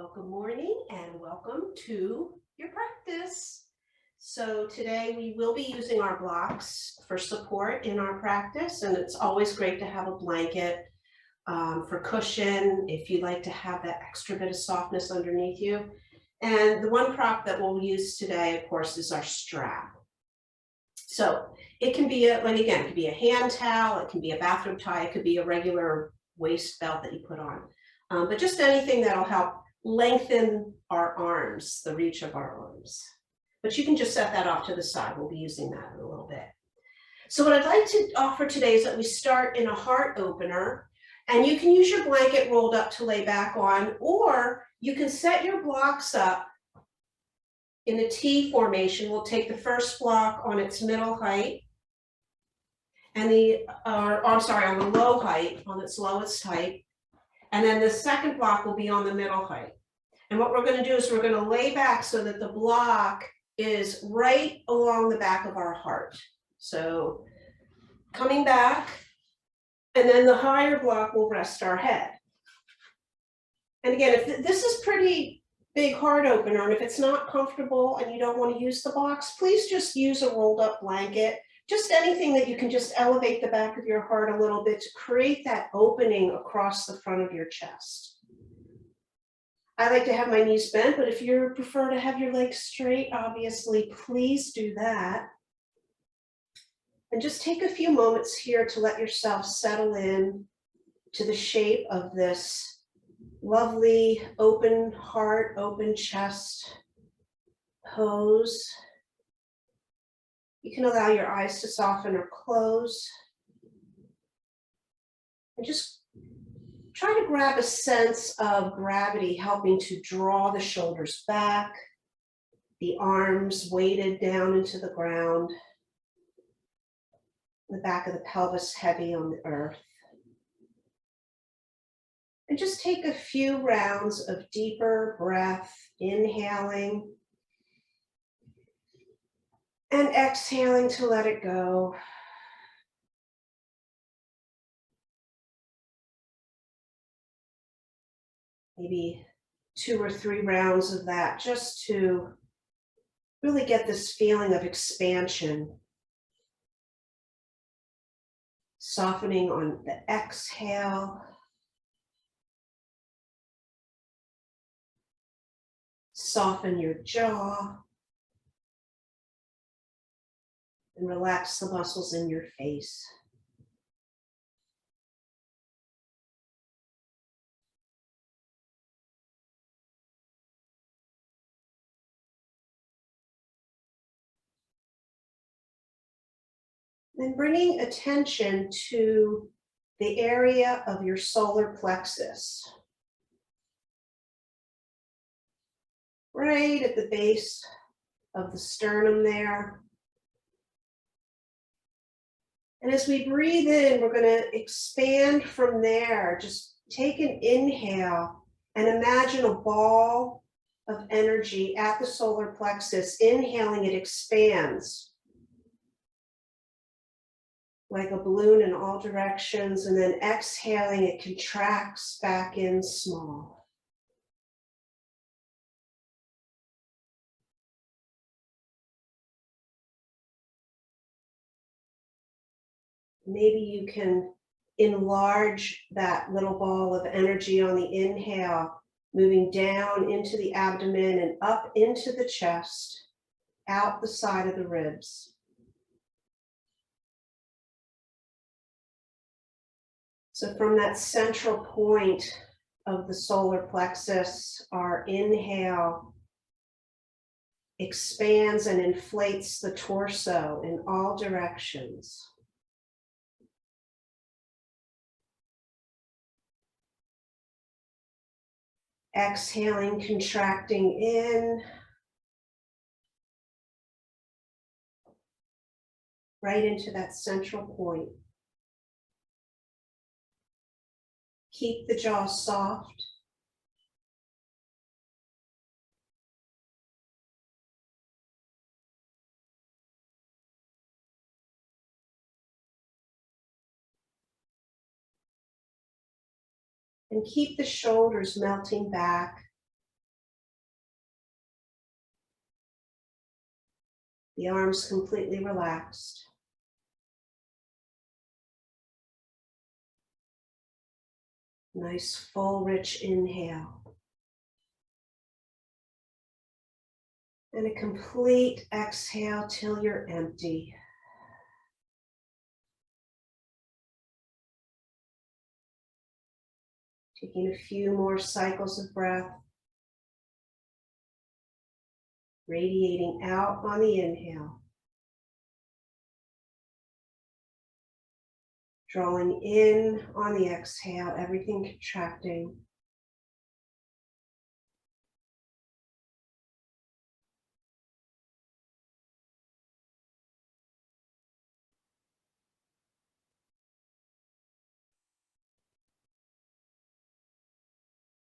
Well, good morning and welcome to your practice. So today we will be using our blocks for support in our practice, and it's always great to have a blanket for cushion if you like to have that extra bit of softness underneath you. And the one prop that we'll use today, of course, is our strap. So it can be it can be a hand towel, it can be a bathroom tie, it could be a regular waist belt that you put on. But just anything that'll help lengthen our arms, the reach of our arms. But you can just set that off to the side. We'll be using that in a little bit. So what I'd like to offer today is that we start in a heart opener, and you can use your blanket rolled up to lay back on, or you can set your blocks up in a T formation. We'll take the first block on its middle height, and on the low height, on its lowest height. And then the second block will be on the middle height. And what we're going to do is we're going to lay back so that the block is right along the back of our heart. So coming back, and then the higher block will rest our head. And again, if this is pretty big heart opener, and if it's not comfortable and you don't want to use the blocks, please just use a rolled up blanket. Just anything that you can just elevate the back of your heart a little bit to create that opening across the front of your chest. I like to have my knees bent, but if you prefer to have your legs straight, obviously, please do that. And just take a few moments here to let yourself settle in to the shape of this lovely open heart, open chest pose. You can allow your eyes to soften or close. And just try to grab a sense of gravity helping to draw the shoulders back, the arms weighted down into the ground, the back of the pelvis heavy on the earth. And just take a few rounds of deeper breath, inhaling and exhaling to let it go. Maybe 2 or 3 rounds of that just to really get this feeling of expansion. Softening on the exhale. Soften your jaw. And relax the muscles in your face. Then bringing attention to the area of your solar plexus. Right at the base of the sternum there. And as we breathe in, we're going to expand from there. Just take an inhale and imagine a ball of energy at the solar plexus. Inhaling, it expands like a balloon in all directions. And then exhaling, it contracts back in small. Maybe you can enlarge that little ball of energy on the inhale, moving down into the abdomen and up into the chest, out the side of the ribs. So from that central point of the solar plexus, our inhale expands and inflates the torso in all directions. Exhaling, contracting in, right into that central point. Keep the jaw soft. And keep the shoulders melting back The arms completely relaxed. Nice, full, rich inhale. And a complete exhale till you're empty. Taking a few more cycles of breath. Radiating out on the inhale. Drawing in on the exhale, everything contracting.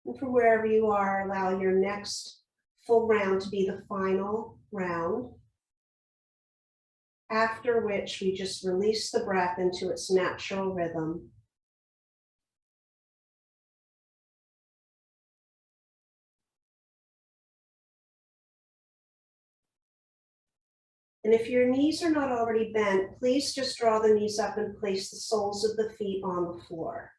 And from wherever you are, allow your next full round to be the final round, after which we just release the breath into its natural rhythm. And if your knees are not already bent, please just draw the knees up and place the soles of the feet on the floor.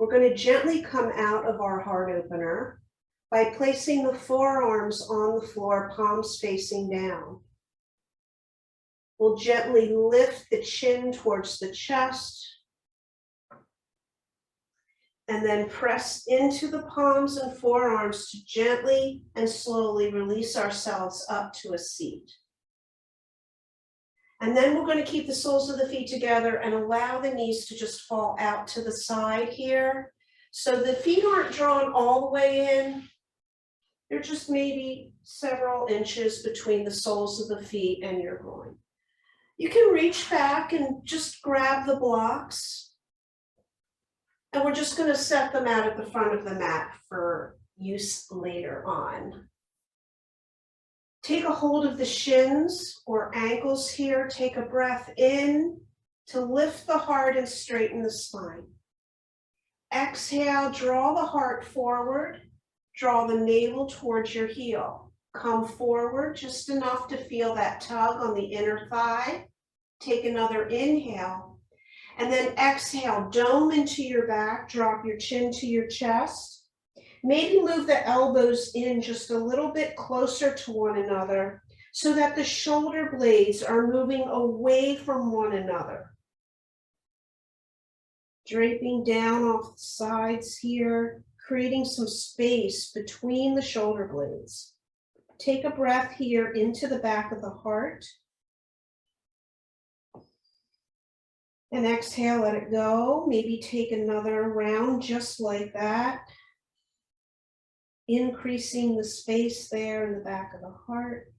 We're going to gently come out of our heart opener by placing the forearms on the floor, palms facing down. We'll gently lift the chin towards the chest and then press into the palms and forearms to gently and slowly release ourselves up to a seat. And then we're going to keep the soles of the feet together and allow the knees to just fall out to the side here. So the feet aren't drawn all the way in. They're just maybe several inches between the soles of the feet and your groin. You can reach back and just grab the blocks. And we're just going to set them out at the front of the mat for use later on. Take a hold of the shins or ankles here. Take a breath in to lift the heart and straighten the spine. Exhale, draw the heart forward. Draw the navel towards your heel. Come forward just enough to feel that tug on the inner thigh. Take another inhale. And then exhale, dome into your back. Drop your chin to your chest. Maybe move the elbows in just a little bit closer to one another so that the shoulder blades are moving away from one another. Draping down off the sides here, creating some space between the shoulder blades. Take a breath here into the back of the heart. And exhale, let it go. Maybe take another round just like that. Increasing the space there in the back of the heart.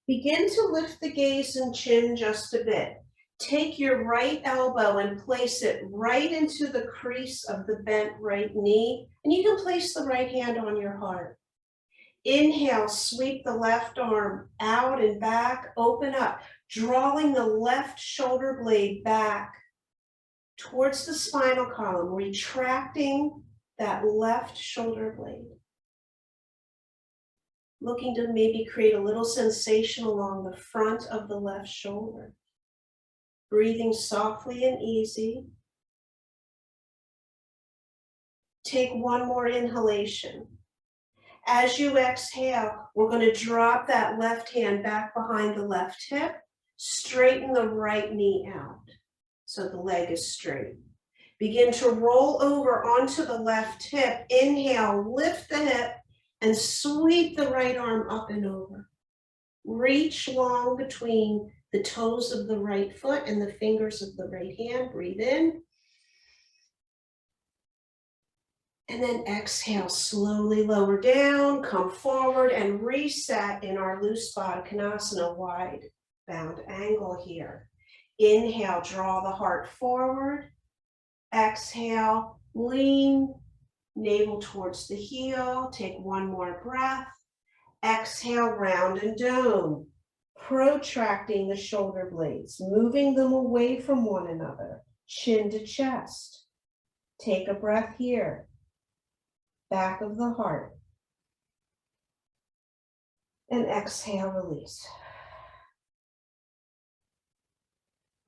Begin to lift the gaze and chin just a bit. Take your right elbow and place it right into the crease of the bent right knee, and you can place the right hand on your heart. Inhale, sweep the left arm out and back, open up, drawing the left shoulder blade back towards the spinal column, retracting that left shoulder blade. Looking to maybe create a little sensation along the front of the left shoulder. Breathing softly and easy. Take one more inhalation. As you exhale, we're going to drop that left hand back behind the left hip, straighten the right knee out so the leg is straight. Begin to roll over onto the left hip. Inhale, lift the hip and sweep the right arm up and over. Reach long between the toes of the right foot and the fingers of the right hand. Breathe in. And then exhale, slowly lower down, come forward and reset in our loose Gomukhasana, wide bound angle here. Inhale, draw the heart forward. Exhale, lean, navel towards the heel. Take one more breath. Exhale, round and dome. Protracting the shoulder blades, moving them away from one another, chin to chest. Take a breath here, back of the heart. And exhale, release.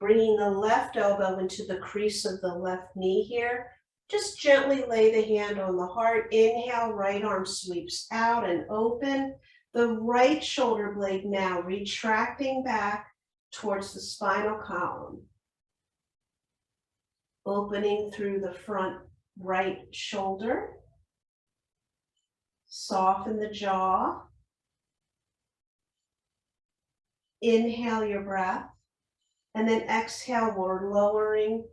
Bringing the left elbow into the crease of the left knee here. Just gently lay the hand on the heart. Inhale, right arm sweeps out and open. The right shoulder blade now retracting back towards the spinal column. Opening through the front right shoulder. Soften the jaw. Inhale your breath. And then exhale, we're lowering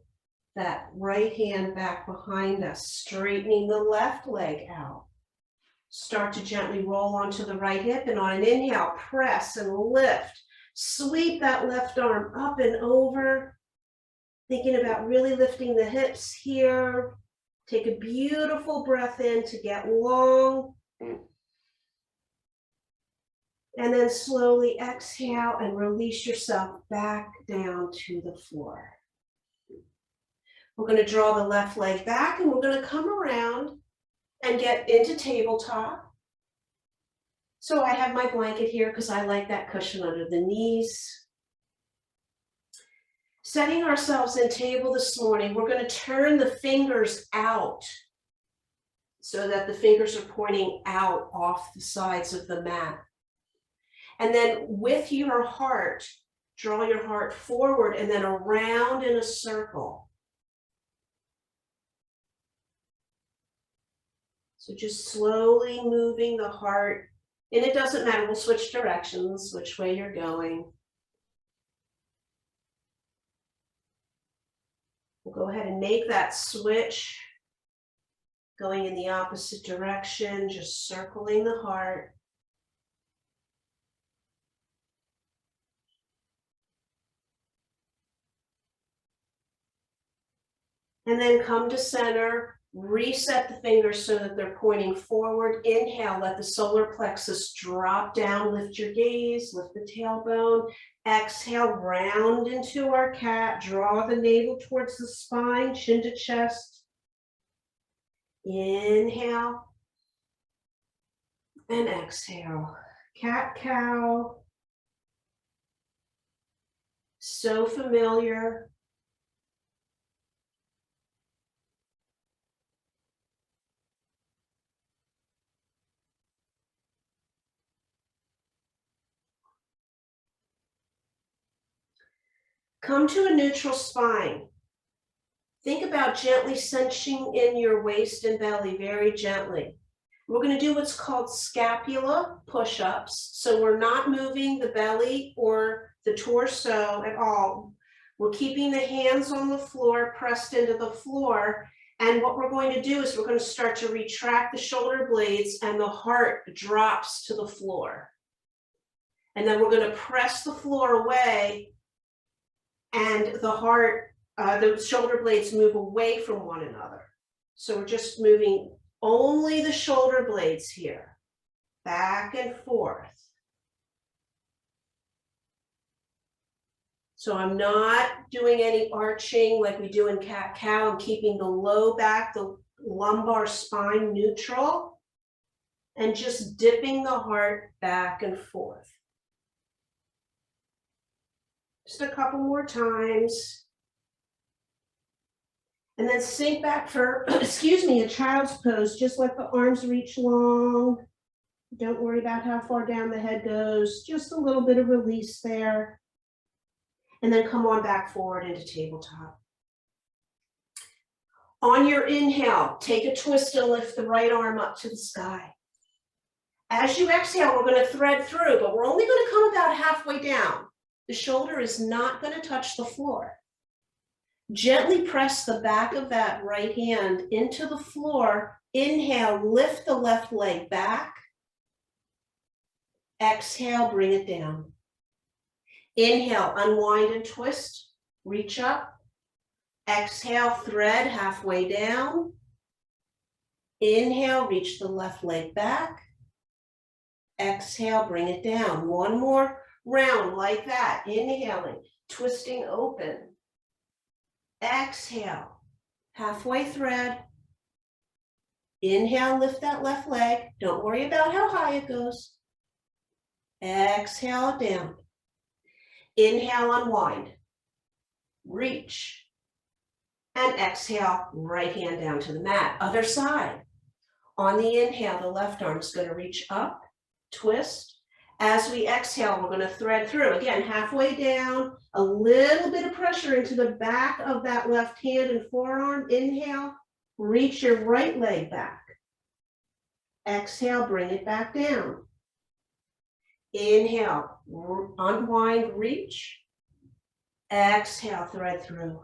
that right hand back behind us, straightening the left leg out. Start to gently roll onto the right hip, and on an inhale, press and lift. Sweep that left arm up and over. Thinking about really lifting the hips here. Take a beautiful breath in to get long. And then slowly exhale and release yourself back down to the floor. We're going to draw the left leg back, and we're going to come around and get into tabletop. So I have my blanket here because I like that cushion under the knees. Setting ourselves in table this morning, we're going to turn the fingers out so that the fingers are pointing out off the sides of the mat. And then with your heart, draw your heart forward and then around in a circle. So just slowly moving the heart, and it doesn't matter, we'll switch directions, which way you're going. We'll go ahead and make that switch, going in the opposite direction, just circling the heart. And then come to center, reset the fingers so that they're pointing forward. Inhale, let the solar plexus drop down, lift your gaze, lift the tailbone. Exhale, round into our cat, draw the navel towards the spine, chin to chest. Inhale and exhale. Cat, cow. So familiar. Come to a neutral spine. Think about gently cinching in your waist and belly, very gently. We're going to do what's called scapula push-ups. So we're not moving the belly or the torso at all. We're keeping the hands on the floor, pressed into the floor. And what we're going to do is we're going to start to retract the shoulder blades, and the heart drops to the floor. And then we're going to press the floor away, and the heart, the shoulder blades move away from one another. So we're just moving only the shoulder blades here, back and forth. So I'm not doing any arching like we do in cat-cow. I'm keeping the low back, the lumbar spine neutral, and just dipping the heart back and forth. Just a couple more times. And then sink back for, excuse me, a child's pose. Just let the arms reach long. Don't worry about how far down the head goes. Just a little bit of release there. And then come on back forward into tabletop. On your inhale, take a twist and lift the right arm up to the sky. As you exhale, we're going to thread through, but we're only going to come about halfway down. The shoulder is not going to touch the floor. Gently press the back of that right hand into the floor. Inhale, lift the left leg back. Exhale, bring it down. Inhale, unwind and twist, reach up. Exhale, thread halfway down. Inhale, reach the left leg back. Exhale, bring it down. One more round like that. Inhaling, twisting open. Exhale, halfway thread. Inhale, lift that left leg. Don't worry about how high it goes. Exhale down. Inhale, unwind. Reach. And exhale, right hand down to the mat. Other side. On the inhale, the left arm is going to reach up, twist. As we exhale, we're going to thread through. Again, halfway down, a little bit of pressure into the back of that left hand and forearm. Inhale, reach your right leg back. Exhale, bring it back down. Inhale, unwind, reach. Exhale, thread through.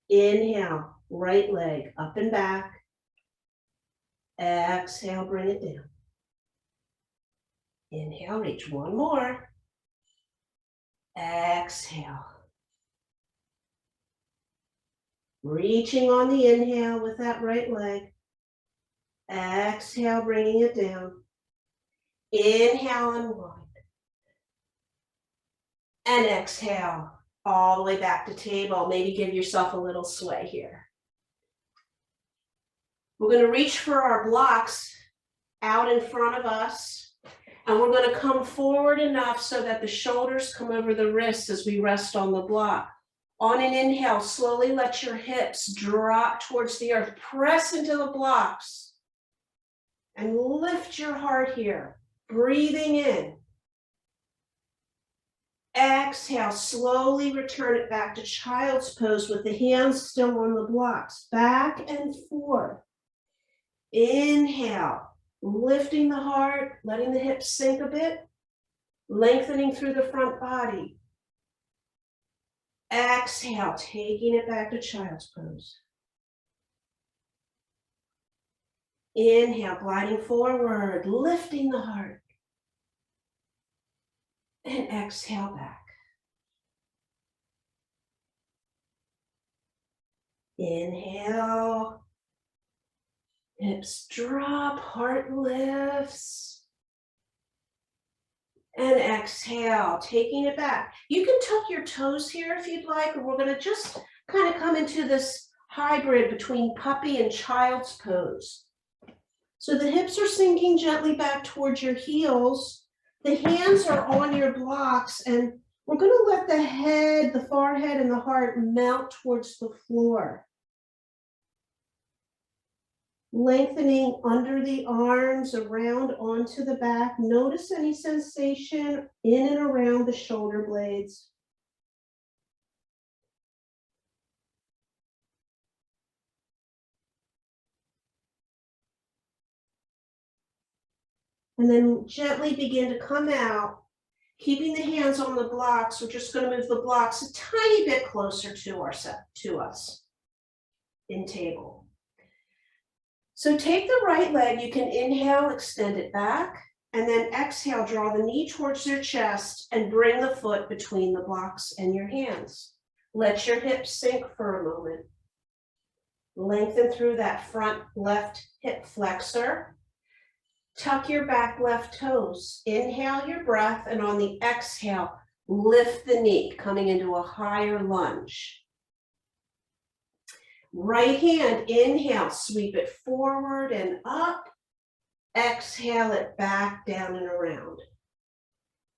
Inhale, right leg up and back. Exhale, bring it down. Inhale, reach one more. Exhale. Reaching on the inhale with that right leg. Exhale, bringing it down. Inhale, unwind. And exhale, all the way back to table. Maybe give yourself a little sway here. We're going to reach for our blocks out in front of us, and we're going to come forward enough so that the shoulders come over the wrists as we rest on the block. On an inhale, slowly let your hips drop towards the earth. Press into the blocks and lift your heart here. Breathing in. Exhale, slowly return it back to child's pose with the hands still on the blocks. Back and forth. Inhale, lifting the heart, letting the hips sink a bit, lengthening through the front body. Exhale, taking it back to child's pose. Inhale, gliding forward, lifting the heart. And exhale back. Inhale. Hips drop, heart lifts. And exhale, taking it back. You can tuck your toes here if you'd like, or we're going to just kind of come into this hybrid between puppy and child's pose. So the hips are sinking gently back towards your heels. The hands are on your blocks, and we're going to let the head, the forehead, and the heart melt towards the floor. Lengthening under the arms, around onto the back. Notice any sensation in and around the shoulder blades. And then gently begin to come out, keeping the hands on the blocks. We're just going to move the blocks a tiny bit closer to us in table. So take the right leg, you can inhale, extend it back, and then exhale, draw the knee towards your chest and bring the foot between the blocks and your hands. Let your hips sink for a moment. Lengthen through that front left hip flexor. Tuck your back left toes. Inhale your breath, and on the exhale, lift the knee, coming into a higher lunge. Right hand, inhale, sweep it forward and up. Exhale it back, down and around.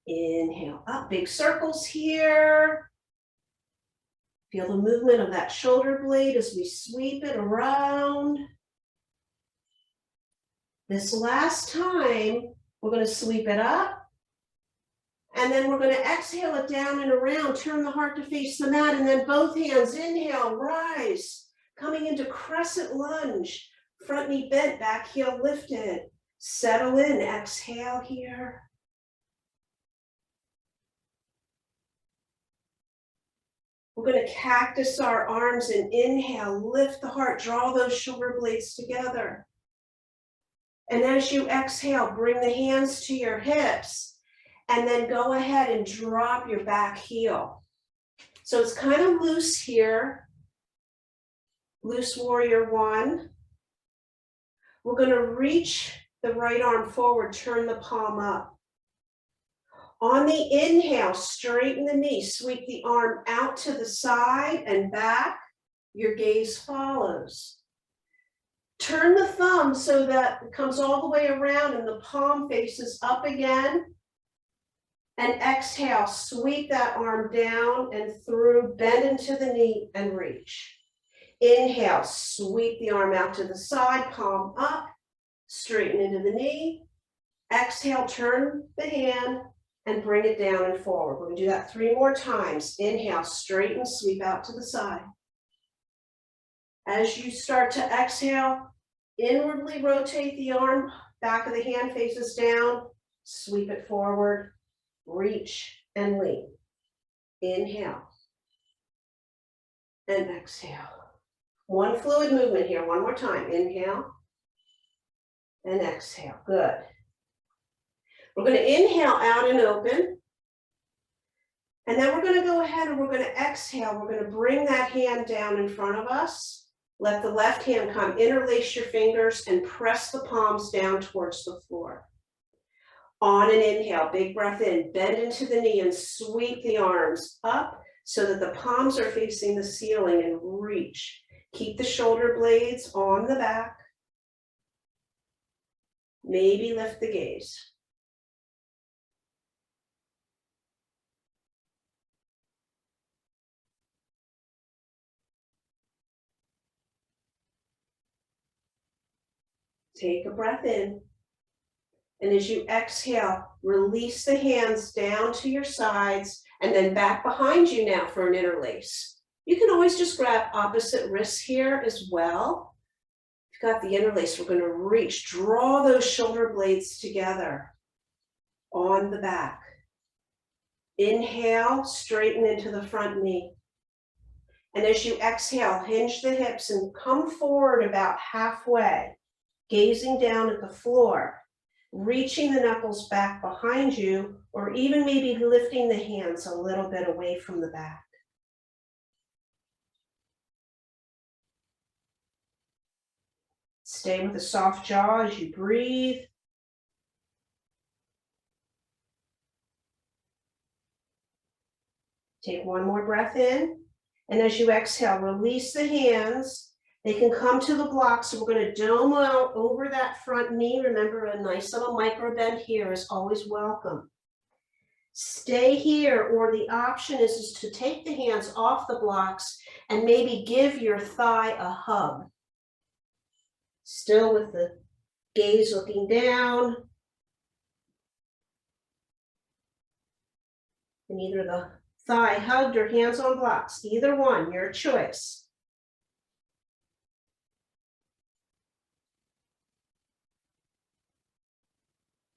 Inhale, up, big circles here. Feel the movement of that shoulder blade as we sweep it around. This last time, we're going to sweep it up. And then we're going to exhale it down and around, turn the heart to face the mat, and then both hands, inhale, rise. Coming into crescent lunge, front knee bent, back heel lifted. Settle in, exhale here. We're going to cactus our arms and inhale, lift the heart, draw those shoulder blades together. And as you exhale, bring the hands to your hips and then go ahead and drop your back heel. So it's kind of loose here. Loose warrior one. We're going to reach the right arm forward, turn the palm up. On the inhale, straighten the knee, sweep the arm out to the side and back. your gaze follows. Turn the thumb so that it comes all the way around and the palm faces up again. And exhale, sweep that arm down and through, bend into the knee and reach. Inhale, sweep the arm out to the side, palm up, straighten into the knee. Exhale, turn the hand and bring it down and forward. We're gonna do that 3 more times. Inhale, straighten, sweep out to the side. As you start to exhale, inwardly rotate the arm, back of the hand faces down, sweep it forward, reach and lean. Inhale and exhale. One fluid movement here, one more time. Inhale and exhale, good. We're gonna inhale out and open. And then we're gonna go ahead and we're gonna exhale. We're gonna bring that hand down in front of us. Let the left hand come, interlace your fingers and press the palms down towards the floor. On an inhale, big breath in, bend into the knee and sweep the arms up so that the palms are facing the ceiling and reach. Keep the shoulder blades on the back. Maybe lift the gaze. Take a breath in. And as you exhale, release the hands down to your sides and then back behind you now for an interlace. You can always just grab opposite wrists here as well. If you've got the interlace, we're going to reach, draw those shoulder blades together on the back. Inhale, straighten into the front knee. And as you exhale, hinge the hips and come forward about halfway, gazing down at the floor. Reaching the knuckles back behind you, or even maybe lifting the hands a little bit away from the back. Stay with a soft jaw as you breathe. Take one more breath in, and as you exhale, release the hands. They can come to the block, so we're going to dome out over that front knee. Remember, a nice little micro bend here is always welcome. Stay here, or the option is to take the hands off the blocks and maybe give your thigh a hug. Still with the gaze looking down. And either the thigh hugged or hands on blocks, either one, your choice.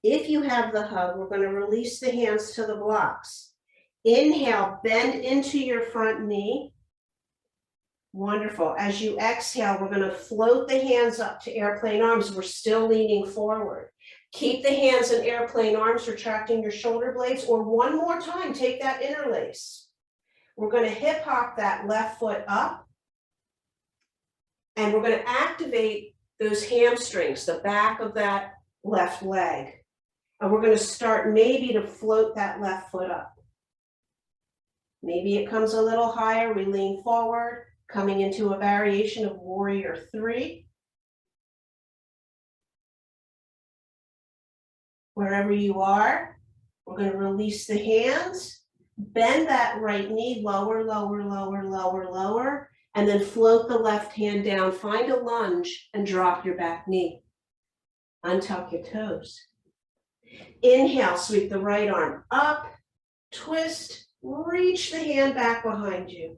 If you have the hug, we're going to release the hands to the blocks. Inhale, bend into your front knee. Wonderful. As you exhale, we're going to float the hands up to airplane arms. We're still leaning forward. Keep the hands in airplane arms, retracting your shoulder blades, or one more time, take that interlace. We're going to hip hop that left foot up, and we're going to activate those hamstrings, the back of that left leg. And we're going to start maybe to float that left foot up. Maybe it comes a little higher, we lean forward, coming into a variation of warrior 3. Wherever you are, we're going to release the hands, bend that right knee, lower, lower, lower, lower, lower, and then float the left hand down, find a lunge and drop your back knee. Untuck your toes. Inhale, sweep the right arm up, twist, reach the hand back behind you.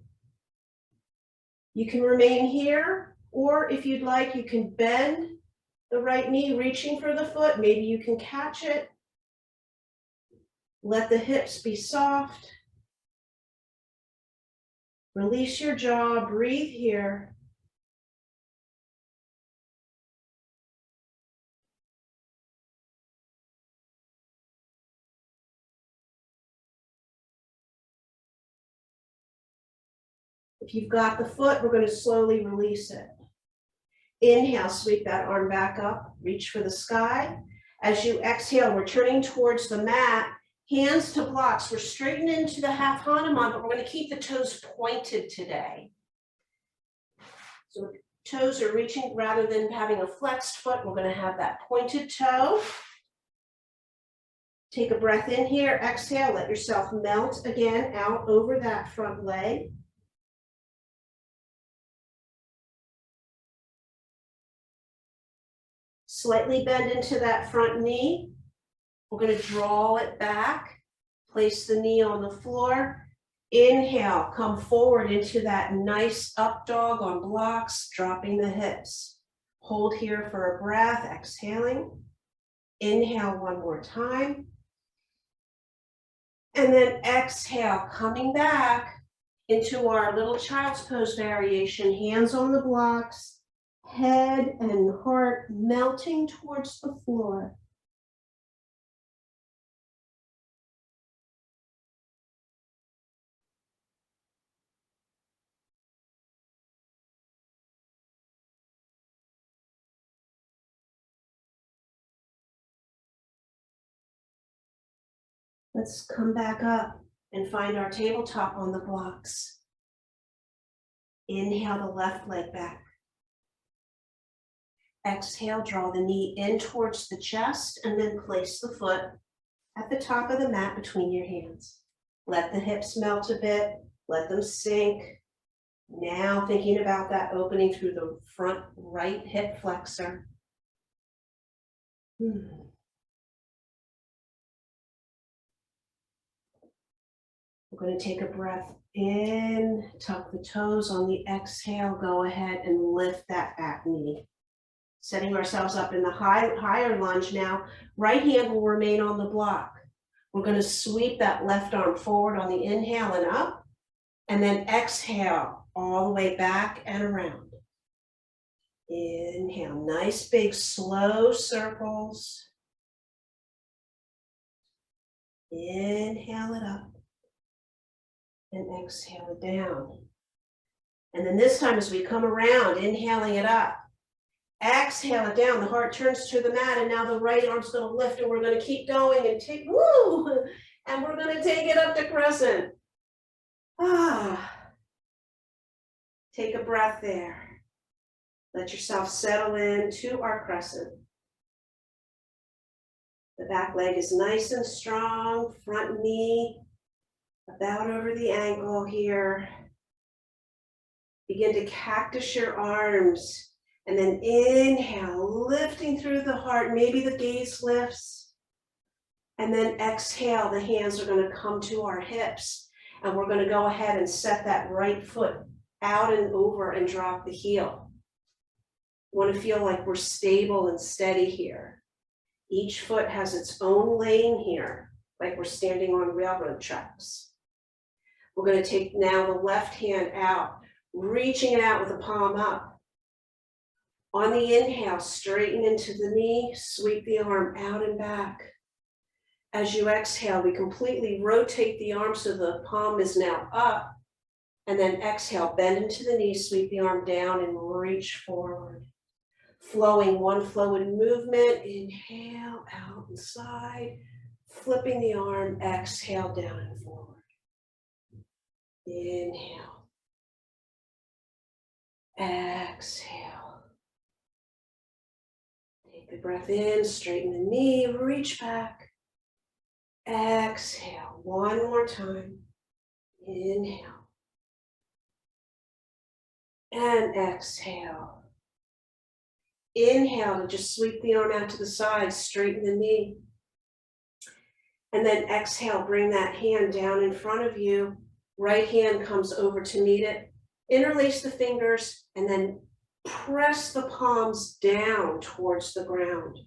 You can remain here, or if you'd like, you can bend the right knee, reaching for the foot. Maybe you can catch it. Let the hips be soft. Release your jaw, breathe here. If you've got the foot, we're going to slowly release it. Inhale, sweep that arm back up, reach for the sky. As you exhale, we're turning towards the mat, hands to blocks. We're straightening into the half Hanuman, but we're going to keep the toes pointed today. So toes are reaching rather than having a flexed foot, we're gonna have that pointed toe. Take a breath in here, exhale, let yourself melt again out over that front leg. Slightly bend into that front knee. We're going to draw it back, place the knee on the floor. Inhale, come forward into that nice up dog on blocks, dropping the hips. Hold here for a breath, exhaling. Inhale one more time. And then exhale, coming back into our little child's pose variation, hands on the blocks, head and heart melting towards the floor. Let's come back up and find our tabletop on the blocks. Inhale the left leg back. Exhale, draw the knee in towards the chest and then place the foot at the top of the mat between your hands. Let the hips melt a bit, let them sink. Now thinking about that opening through the front right hip flexor. We're going to take a breath in, tuck the toes on the exhale, go ahead and lift that back knee. Setting ourselves up in the higher lunge now. Right hand will remain on the block. We're going to sweep that left arm forward on the inhale and up, and then exhale all the way back and around. Inhale, nice big slow circles. Inhale it up and exhale it down. And then this time as we come around, inhaling it up, exhale it down, the heart turns to the mat, and now the right arm's going to lift, and we're going to keep going and take, and we're going to take it up to crescent. Take a breath there. Let yourself settle into our crescent. The back leg is nice and strong, front knee about over the ankle here. Begin to cactus your arms. And then inhale, lifting through the heart. Maybe the gaze lifts. And then exhale, the hands are going to come to our hips. And we're going to go ahead and set that right foot out and over and drop the heel. Want to feel like we're stable and steady here. Each foot has its own lane here, like we're standing on railroad tracks. We're going to take now the left hand out, reaching it out with the palm up. On the inhale, straighten into the knee, sweep the arm out and back. As you exhale, we completely rotate the arm so the palm is now up. And then exhale, bend into the knee, sweep the arm down and reach forward. Flowing one fluid movement, inhale, out and side, flipping the arm, exhale, down and forward. Inhale. Exhale. Take the breath in, straighten the knee, reach back. Exhale, one more time. Inhale. And exhale. Inhale to just sweep the arm out to the side, straighten the knee. And then exhale, bring that hand down in front of you. Right hand comes over to meet it. Interlace the fingers and then press the palms down towards the ground.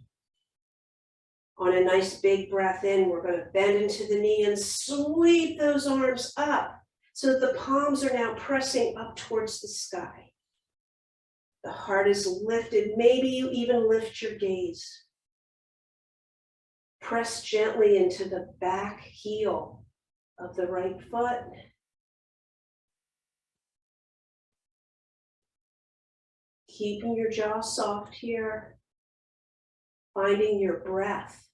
On a nice big breath in, we're going to bend into the knee and sweep those arms up so that the palms are now pressing up towards the sky. The heart is lifted. Maybe you even lift your gaze. Press gently into the back heel of the right foot. Keeping your jaw soft here. Finding your breath.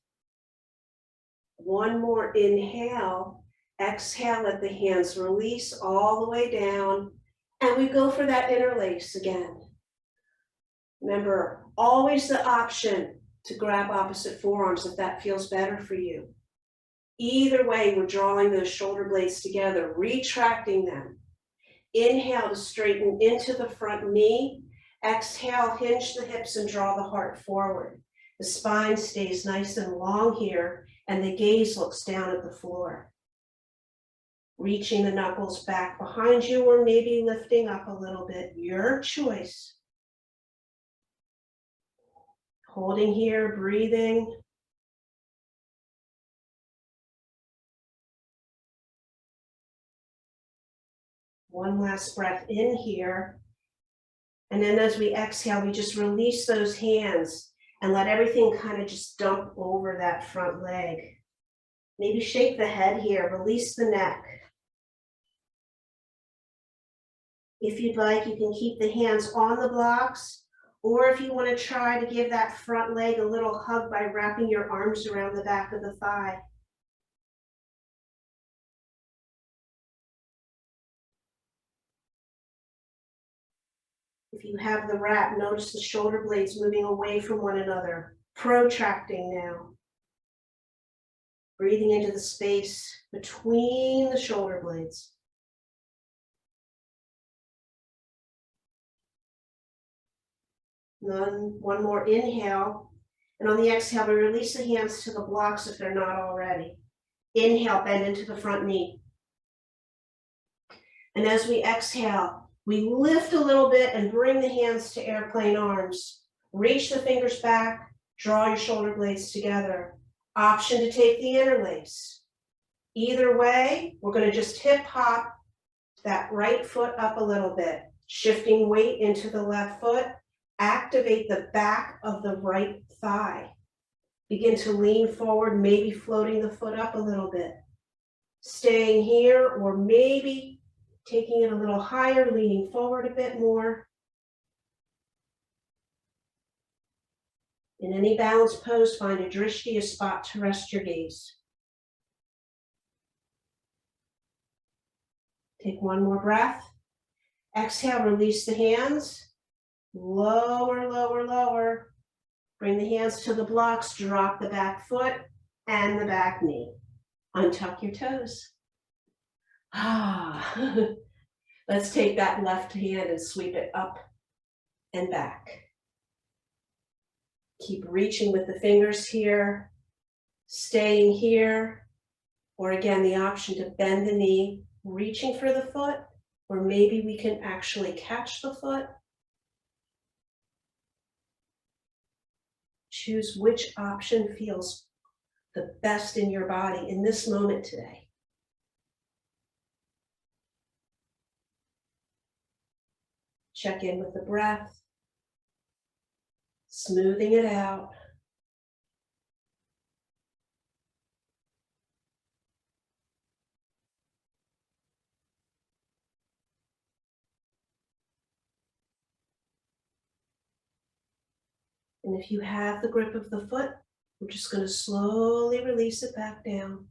One more inhale. Exhale, let the hands release all the way down. And we go for that interlace again. Remember, always the option to grab opposite forearms if that feels better for you. Either way, we're drawing those shoulder blades together, retracting them. Inhale to straighten into the front knee. Exhale, hinge the hips and draw the heart forward. The spine stays nice and long here, and the gaze looks down at the floor. Reaching the knuckles back behind you, or maybe lifting up a little bit, your choice. Holding here, breathing. One last breath in here. And then as we exhale, we just release those hands and let everything kind of just dump over that front leg. Maybe shake the head here, release the neck. If you'd like, you can keep the hands on the blocks, or if you want to try to give that front leg a little hug by wrapping your arms around the back of the thigh. If you have the wrap, notice the shoulder blades moving away from one another, protracting now. Breathing into the space between the shoulder blades. One more inhale. And on the exhale, we release the hands to the blocks if they're not already. Inhale, bend into the front knee. And as we exhale, we lift a little bit and bring the hands to airplane arms. Reach the fingers back, draw your shoulder blades together. Option to take the interlace. Either way, we're going to just hip hop that right foot up a little bit, shifting weight into the left foot. Activate the back of the right thigh. Begin to lean forward, maybe floating the foot up a little bit. Staying here, or maybe taking it a little higher, leaning forward a bit more. In any balanced pose, find a drishti, a spot to rest your gaze. Take one more breath. Exhale, release the hands. Lower, lower, lower. Bring the hands to the blocks, drop the back foot and the back knee. Untuck your toes. Let's take that left hand and sweep it up and back. Keep reaching with the fingers here, staying here, or again, the option to bend the knee, reaching for the foot, or maybe we can actually catch the foot. Choose which option feels the best in your body in this moment today. Check in with the breath, smoothing it out. And if you have the grip of the foot, we're just going to slowly release it back down.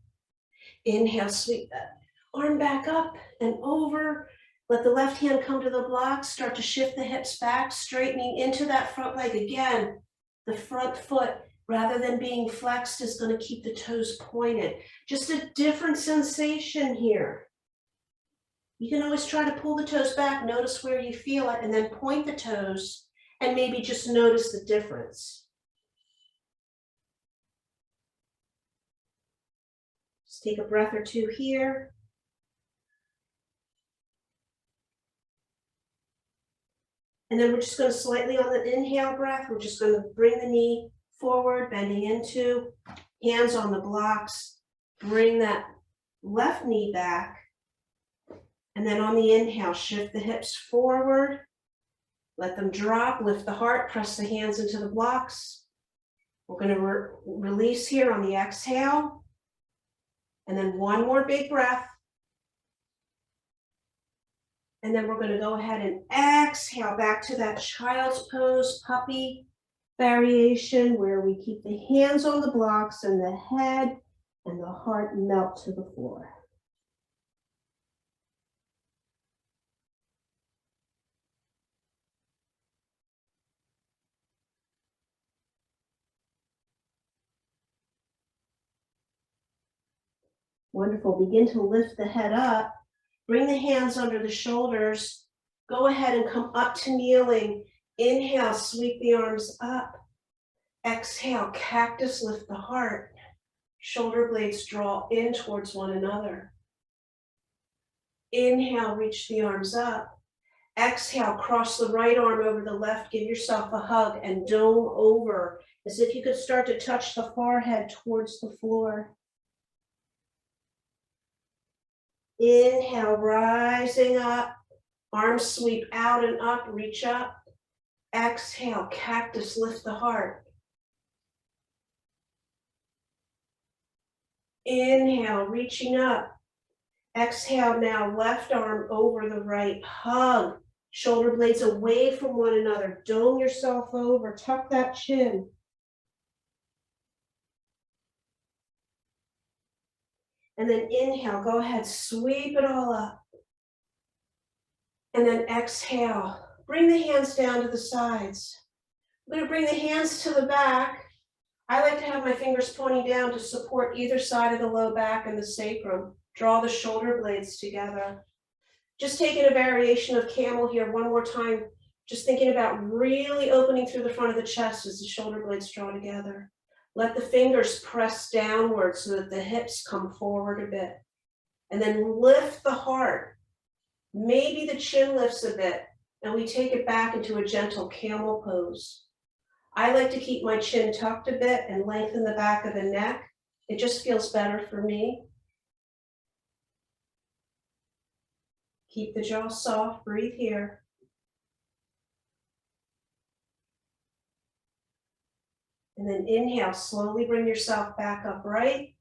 Inhale, sweep that arm back up and over. Let the left hand come to the block. Start to shift the hips back, straightening into that front leg. Again, the front foot, rather than being flexed, is going to keep the toes pointed. Just a different sensation here. You can always try to pull the toes back, notice where you feel it, and then point the toes and maybe just notice the difference. Just take a breath or two here. And then we're just going to slightly on the inhale breath, we're just going to bring the knee forward, bending into, hands on the blocks, bring that left knee back. And then on the inhale, shift the hips forward, let them drop, lift the heart, press the hands into the blocks. We're going to release here on the exhale. And then one more big breath. And then we're going to go ahead and exhale back to that child's pose, puppy variation, where we keep the hands on the blocks and the head and the heart melt to the floor. Wonderful. Begin to lift the head up. Bring the hands under the shoulders. Go ahead and come up to kneeling. Inhale, sweep the arms up. Exhale, cactus, lift the heart. Shoulder blades draw in towards one another. Inhale, reach the arms up. Exhale, cross the right arm over the left. Give yourself a hug and dome over as if you could start to touch the forehead towards the floor. Inhale, rising up. Arms sweep out and up, reach up. Exhale, cactus, lift the heart. Inhale, reaching up. Exhale, now left arm over the right, hug. Shoulder blades away from one another. Dome yourself over, tuck that chin. And then inhale, go ahead, sweep it all up. And then exhale, bring the hands down to the sides. I'm going to bring the hands to the back. I like to have my fingers pointing down to support either side of the low back and the sacrum. Draw the shoulder blades together. Just taking a variation of camel here one more time. Just thinking about really opening through the front of the chest as the shoulder blades draw together. Let the fingers press downward so that the hips come forward a bit. And then lift the heart. Maybe the chin lifts a bit and we take it back into a gentle camel pose. I like to keep my chin tucked a bit and lengthen the back of the neck. It just feels better for me. Keep the jaw soft, breathe here. And then inhale, slowly bring yourself back upright.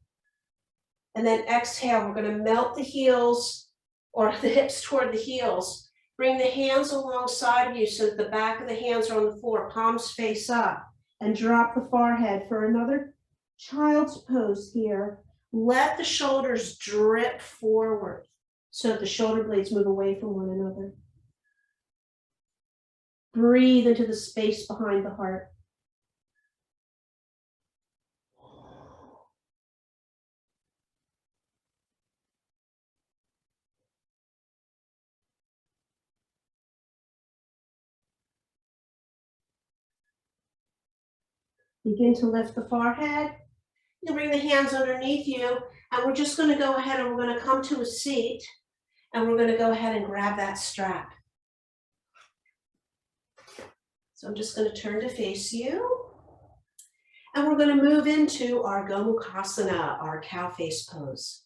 And then exhale, we're going to melt the heels or the hips toward the heels. Bring the hands alongside of you so that the back of the hands are on the floor, palms face up, and drop the forehead for another child's pose here. Let the shoulders drip forward so that the shoulder blades move away from one another. Breathe into the space behind the heart. Begin to lift the forehead. You bring the hands underneath you, and we're just going to go ahead and we're going to come to a seat, and we're going to go ahead and grab that strap. So I'm just going to turn to face you, and we're going to move into our Gomukhasana, our cow face pose.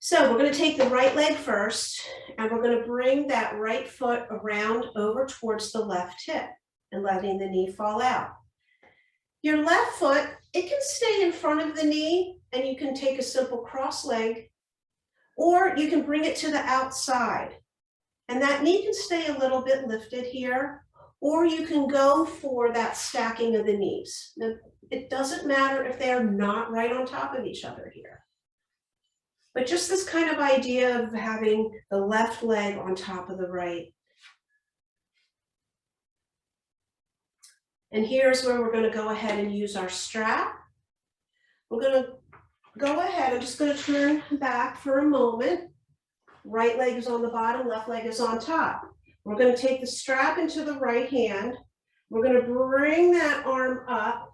So we're going to take the right leg first, and we're going to bring that right foot around over towards the left hip and letting the knee fall out. Your left foot, it can stay in front of the knee and you can take a simple cross leg, or you can bring it to the outside. And that knee can stay a little bit lifted here, or you can go for that stacking of the knees. Now, it doesn't matter if they're not right on top of each other here. But just this kind of idea of having the left leg on top of the right. And here's where we're going to go ahead and use our strap. We're going to go ahead, I'm just going to turn back for a moment. Right leg is on the bottom, left leg is on top. We're going to take the strap into the right hand. We're going to bring that arm up.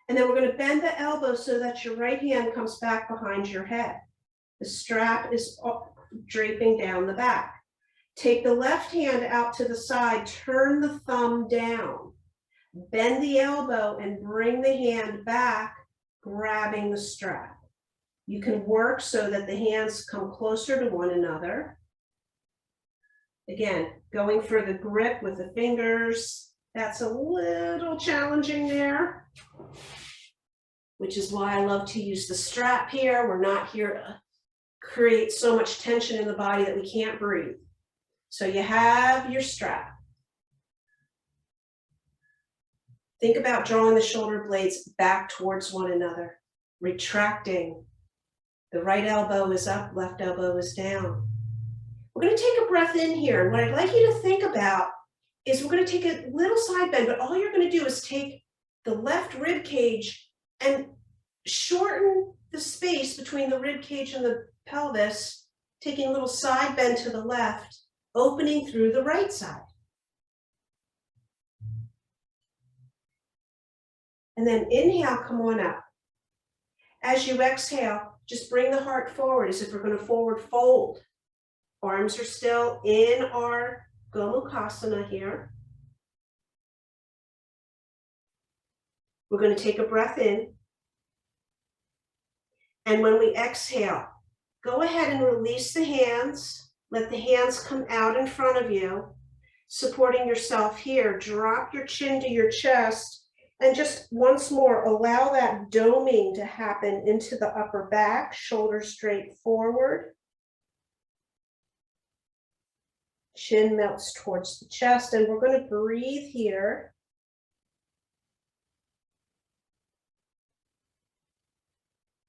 And then we're going to bend the elbow so that your right hand comes back behind your head. The strap is draping down the back. Take the left hand out to the side, turn the thumb down, bend the elbow and bring the hand back, grabbing the strap. You can work so that the hands come closer to one another. Again, going for the grip with the fingers, that's a little challenging there, which is why I love to use the strap here. We're not here to create so much tension in the body that we can't breathe. So you have your strap. Think about drawing the shoulder blades back towards one another, retracting. The right elbow is up, left elbow is down. We're going to take a breath in here. And what I'd like you to think about is we're going to take a little side bend, but all you're going to do is take the left rib cage and shorten the space between the rib cage and the pelvis, taking a little side bend to the left, opening through the right side. And then inhale, come on up. As you exhale, just bring the heart forward as if we're going to forward fold. Arms are still in our Gomukhasana here. We're going to take a breath in. And when we exhale, go ahead and release the hands. Let the hands come out in front of you, supporting yourself here. Drop your chin to your chest. And just once more, allow that doming to happen into the upper back, shoulders straight forward. Chin melts towards the chest, and we're going to breathe here.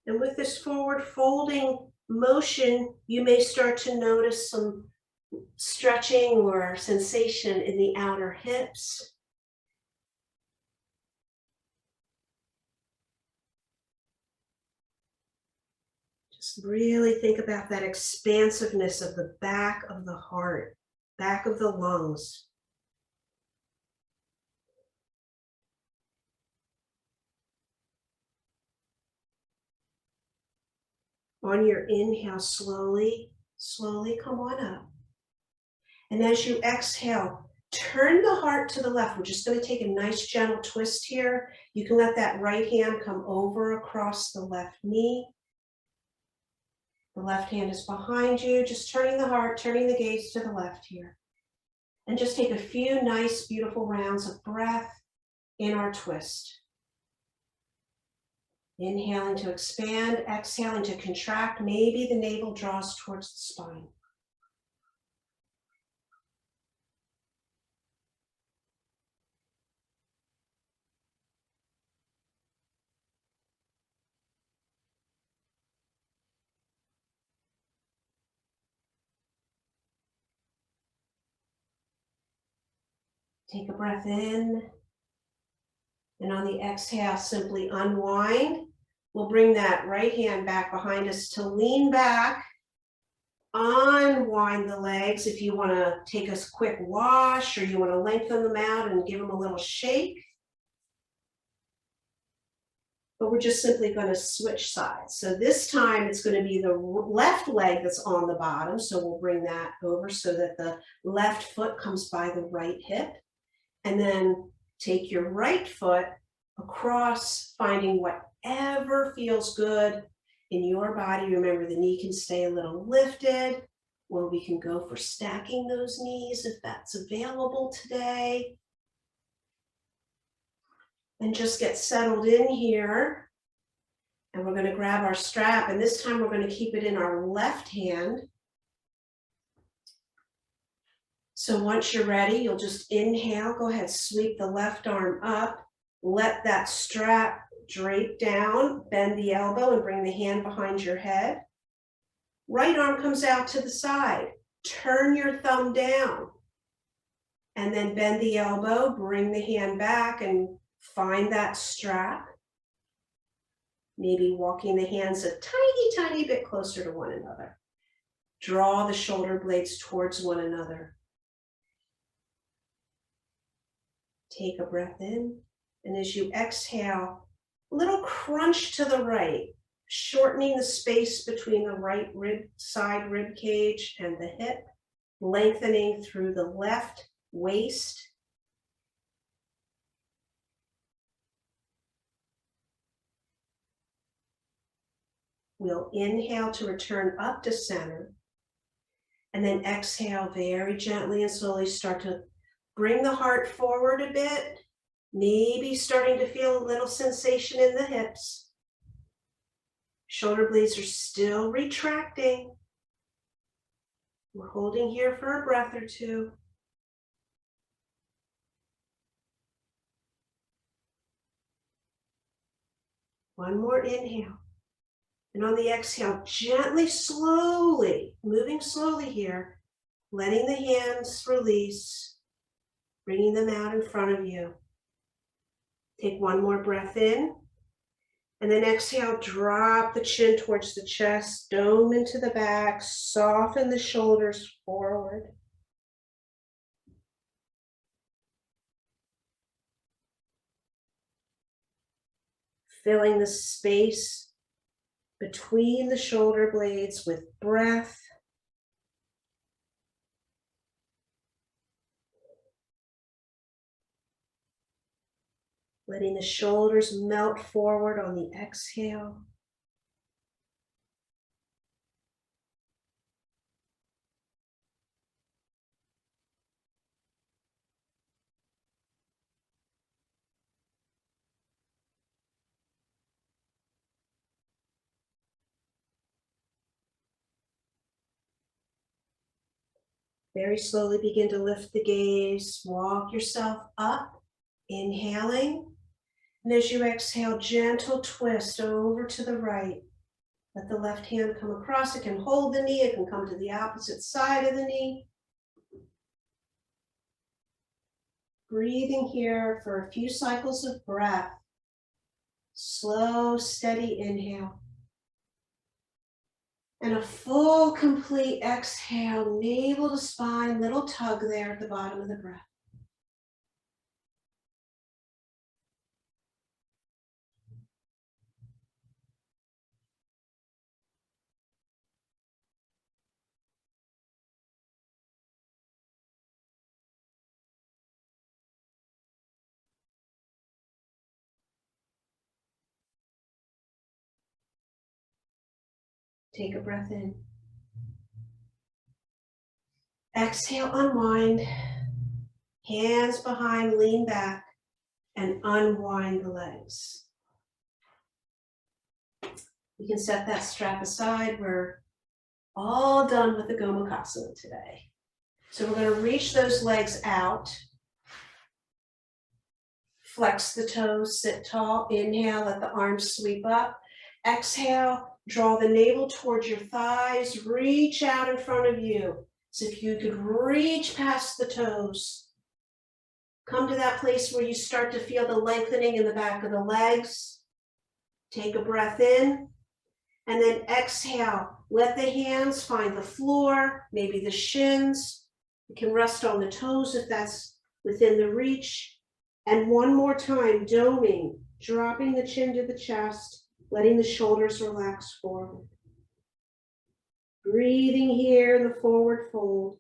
And with this forward folding motion, you may start to notice some stretching or sensation in the outer hips. Just really think about that expansiveness of the back of the heart, back of the lungs. On your inhale, slowly, slowly come on up. And as you exhale, turn the heart to the left. We're just going to take a nice gentle twist here. You can let that right hand come over across the left knee. The left hand is behind you, just turning the heart, turning the gaze to the left here. And just take a few nice, beautiful rounds of breath in our twist. Inhaling to expand, exhaling to contract. Maybe the navel draws towards the spine. Take a breath in, and on the exhale, simply unwind. We'll bring that right hand back behind us to lean back, unwind the legs if you want to take a quick wash or you want to lengthen them out and give them a little shake. But we're just simply going to switch sides. So this time it's going to be the left leg that's on the bottom. So we'll bring that over so that the left foot comes by the right hip. And then take your right foot across, finding whatever feels good in your body. Remember, the knee can stay a little lifted, or we can go for stacking those knees if that's available today. And just get settled in here. And we're going to grab our strap, and this time we're going to keep it in our left hand. So once you're ready, you'll just inhale, go ahead, sweep the left arm up, let that strap drape down, bend the elbow and bring the hand behind your head. Right arm comes out to the side, turn your thumb down, and then bend the elbow, bring the hand back and find that strap. Maybe walking the hands a tiny, tiny bit closer to one another. Draw the shoulder blades towards one another. Take a breath in, and as you exhale, a little crunch to the right, shortening the space between the right side rib cage and the hip, lengthening through the left waist. We'll inhale to return up to center, and then exhale very gently and slowly start to bring the heart forward a bit, maybe starting to feel a little sensation in the hips. Shoulder blades are still retracting. We're holding here for a breath or two. One more inhale. And on the exhale, gently, slowly, moving slowly here, letting the hands release, bringing them out in front of you. Take one more breath in. And then exhale, drop the chin towards the chest, dome into the back, soften the shoulders forward. Filling the space between the shoulder blades with breath. Letting the shoulders melt forward on the exhale. Very slowly begin to lift the gaze, walk yourself up, inhaling. And as you exhale, gentle twist over to the right. Let the left hand come across. It can hold the knee. It can come to the opposite side of the knee. Breathing here for a few cycles of breath. Slow, steady inhale. And a full, complete exhale, navel to spine, little tug there at the bottom of the breath. Take a breath in. Exhale, unwind. Hands behind, lean back, and unwind the legs. You can set that strap aside. We're all done with the Gomukhasana today. So we're going to reach those legs out. Flex the toes, sit tall. Inhale, let the arms sweep up. Exhale, draw the navel towards your thighs. Reach out in front of you. So if you could reach past the toes, come to that place where you start to feel the lengthening in the back of the legs. Take a breath in, and then exhale. Let the hands find the floor, maybe the shins. You can rest on the toes if that's within the reach. And one more time, doming, dropping the chin to the chest, letting the shoulders relax forward. Breathing here in the forward fold.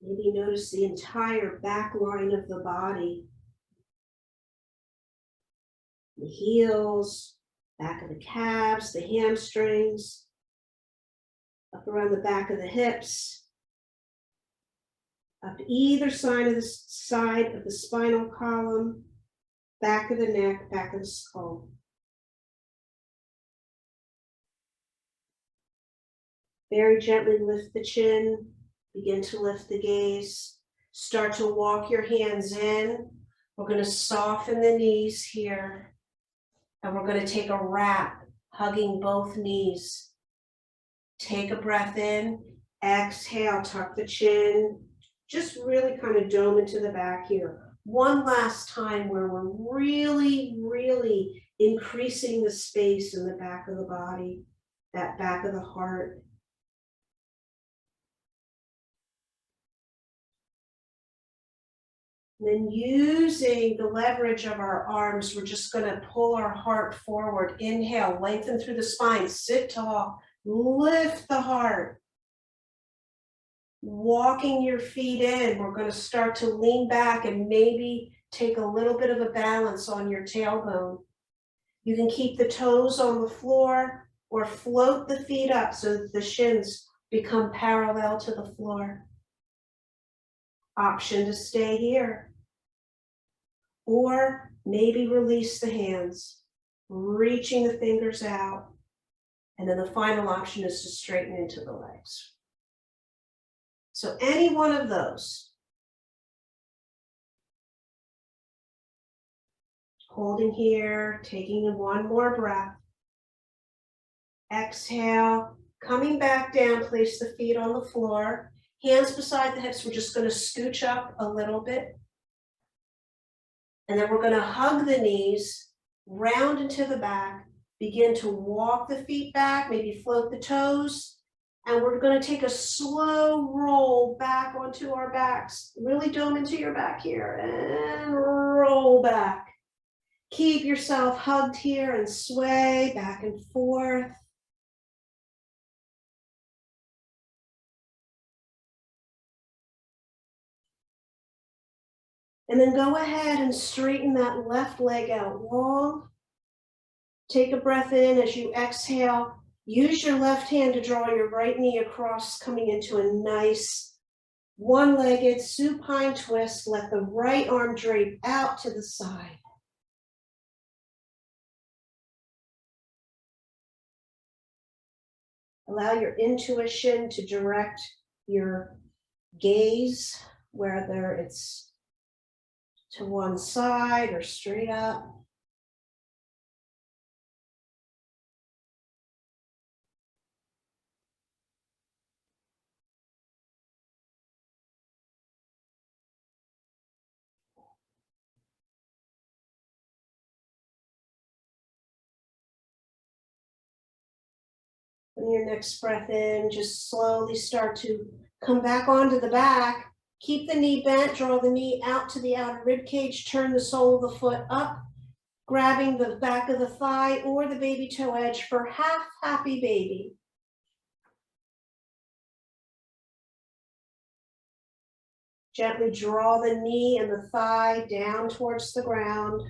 Maybe notice the entire back line of the body. The heels, back of the calves, the hamstrings, up around the back of the hips, up either side of the spinal column, back of the neck, back of the skull. Very gently lift the chin, begin to lift the gaze. Start to walk your hands in. We're going to soften the knees here. And we're going to take a wrap, hugging both knees. Take a breath in. Exhale, tuck the chin. Just really kind of dome into the back here. One last time where we're really, really increasing the space in the back of the body, that back of the heart. And then using the leverage of our arms, we're just going to pull our heart forward. Inhale, lengthen through the spine, sit tall, lift the heart. Walking your feet in, we're going to start to lean back and maybe take a little bit of a balance on your tailbone. You can keep the toes on the floor or float the feet up so that the shins become parallel to the floor. Option to stay here. Or maybe release the hands, reaching the fingers out. And then the final option is to straighten into the legs. So any one of those. Holding here, taking in one more breath. Exhale, coming back down, place the feet on the floor. Hands beside the hips, we're just going to scooch up a little bit. And then we're going to hug the knees, round into the back, begin to walk the feet back, maybe float the toes. And we're going to take a slow roll back onto our backs. Really dome into your back here and roll back. Keep yourself hugged here and sway back and forth. And then go ahead and straighten that left leg out long. Take a breath in as you exhale. Use your left hand to draw your right knee across, coming into a nice one-legged supine twist. Let the right arm drape out to the side. Allow your intuition to direct your gaze, whether it's to one side or straight up. On your next breath in, just slowly start to come back onto the back. Keep the knee bent, draw the knee out to the outer rib cage, turn the sole of the foot up, grabbing the back of the thigh or the baby toe edge for half happy baby. Gently draw the knee and the thigh down towards the ground.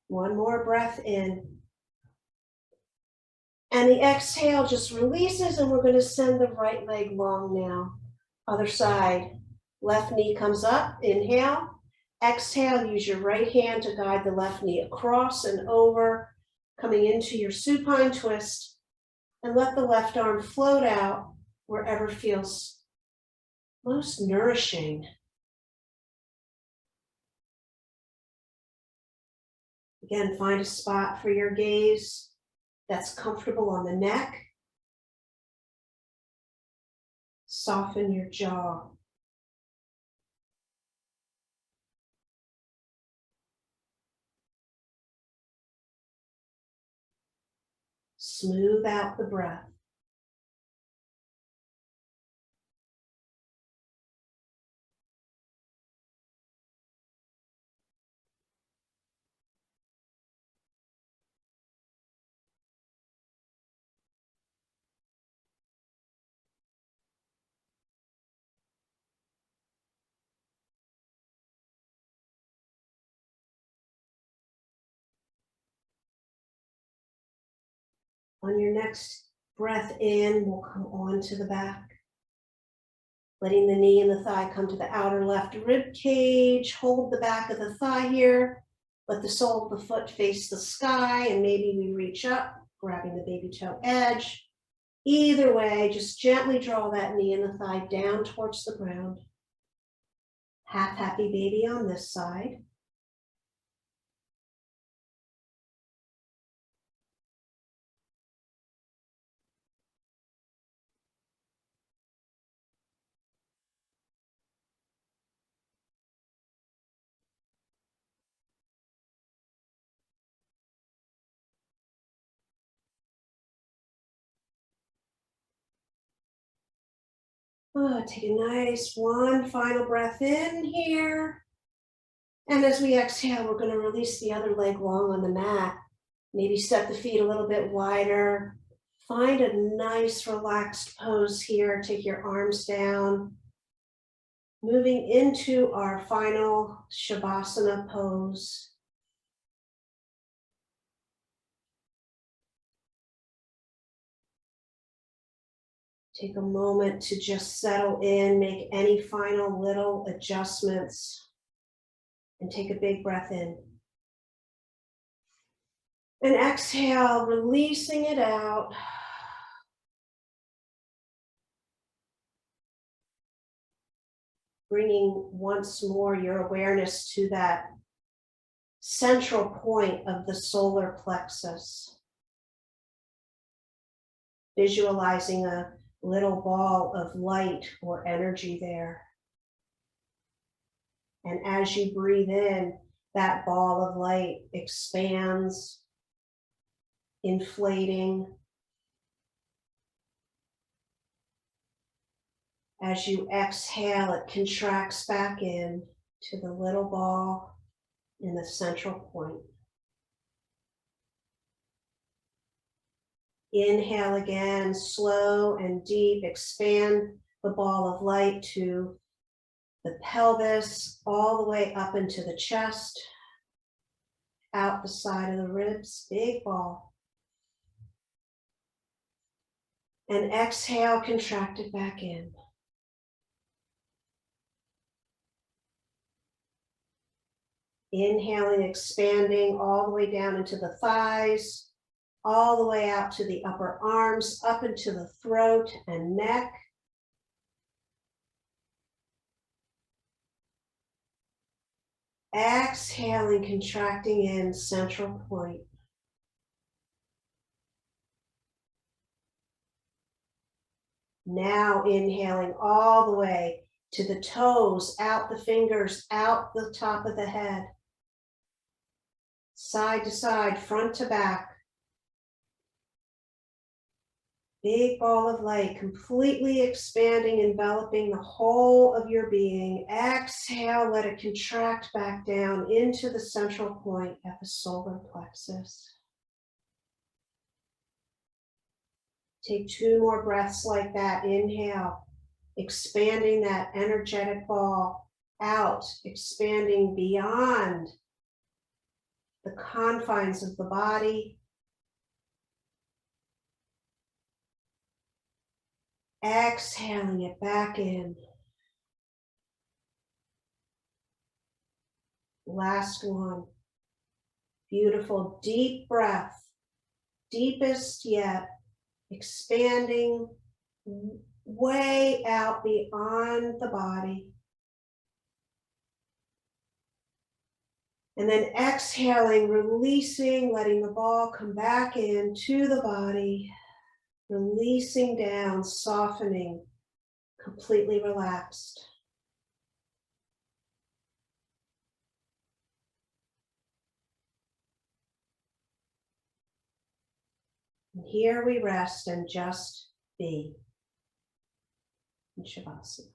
One more breath in. And the exhale just releases, and we're going to send the right leg long now. Other side. Left knee comes up. Inhale. Exhale, use your right hand to guide the left knee across and over, coming into your supine twist. And let the left arm float out wherever feels most nourishing. Again, find a spot for your gaze that's comfortable on the neck. Soften your jaw. Smooth out the breath. On your next breath in, we'll come onto the back. Letting the knee and the thigh come to the outer left rib cage. Hold the back of the thigh here. Let the sole of the foot face the sky, and maybe we reach up, grabbing the baby toe edge. Either way, just gently draw that knee and the thigh down towards the ground. Half happy baby on this side. Oh, take a nice one final breath in here. And as we exhale, we're going to release the other leg long on the mat. Maybe step the feet a little bit wider. Find a nice relaxed pose here. Take your arms down. Moving into our final Shavasana pose. Take a moment to just settle in, make any final little adjustments, and take a big breath in. And exhale, releasing it out. Bringing once more your awareness to that central point of the solar plexus. Visualizing a little ball of light or energy there. And as you breathe in, that ball of light expands, inflating. As you exhale, it contracts back in to the little ball in the central point. Inhale again, slow and deep. Expand the ball of light to the pelvis, all the way up into the chest, out the side of the ribs, big ball. And exhale, contract it back in. Inhaling, expanding all the way down into the thighs, all the way out to the upper arms, up into the throat and neck. Exhaling, contracting in, central point. Now inhaling all the way to the toes, out the fingers, out the top of the head. Side to side, front to back. Big ball of light, completely expanding, enveloping the whole of your being. Exhale, let it contract back down into the central point at the solar plexus. Take 2 more breaths like that. Inhale, expanding that energetic ball out, expanding beyond the confines of the body. Exhaling it back in. Last one. Beautiful, deep breath. Deepest yet. Expanding way out beyond the body. And then exhaling, releasing, letting the ball come back into the body. Releasing down, softening, completely relaxed. And here we rest and just be in Shavasana.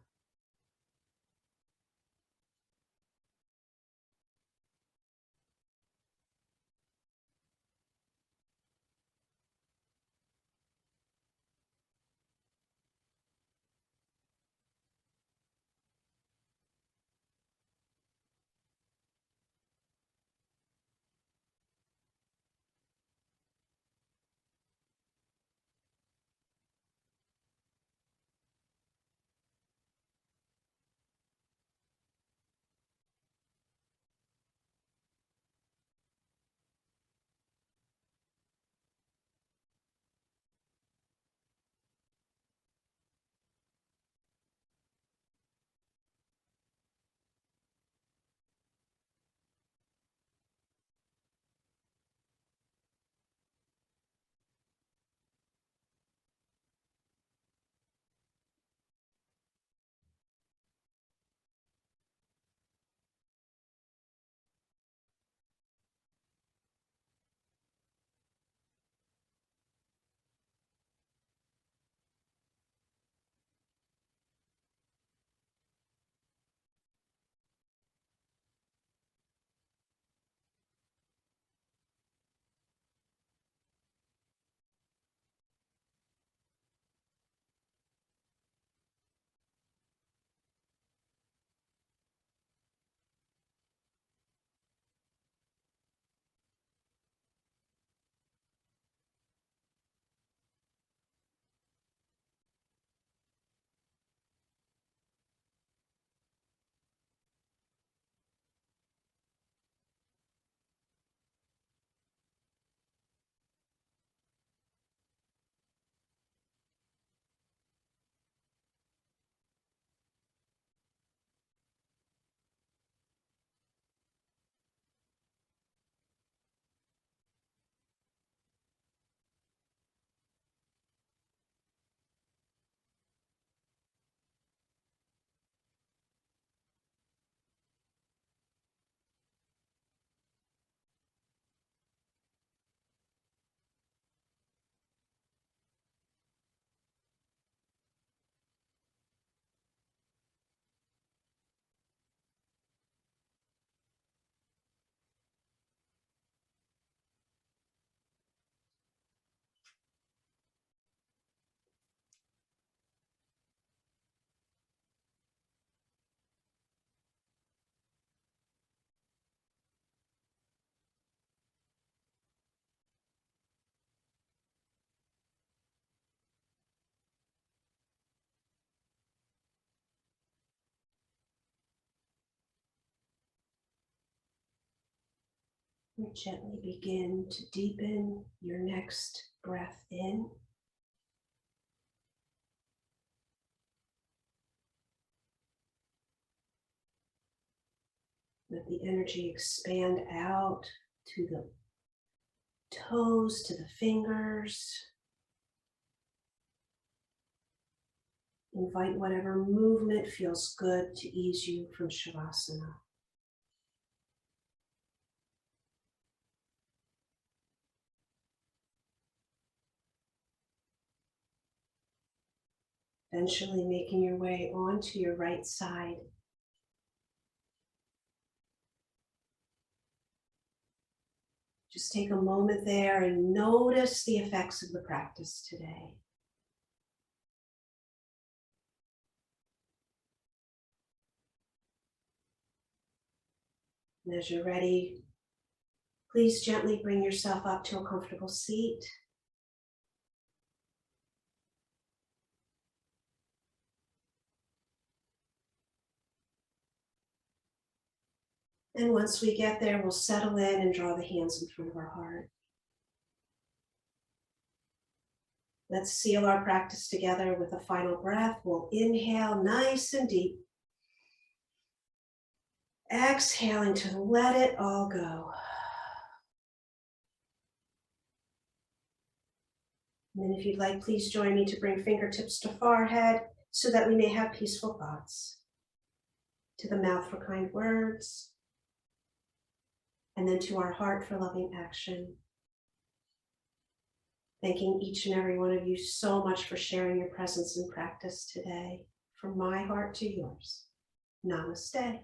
And gently begin to deepen your next breath in. Let the energy expand out to the toes, to the fingers. Invite whatever movement feels good to ease you from Shavasana. Eventually making your way onto your right side. Just take a moment there and notice the effects of the practice today. And as you're ready, please gently bring yourself up to a comfortable seat. And once we get there, we'll settle in and draw the hands in front of our heart. Let's seal our practice together with a final breath. We'll inhale nice and deep. Exhaling to let it all go. And then if you'd like, please join me to bring fingertips to forehead so that we may have peaceful thoughts. To the mouth for kind words. And then to our heart for loving action. Thanking each and every one of you so much for sharing your presence and practice today. From my heart to yours. Namaste.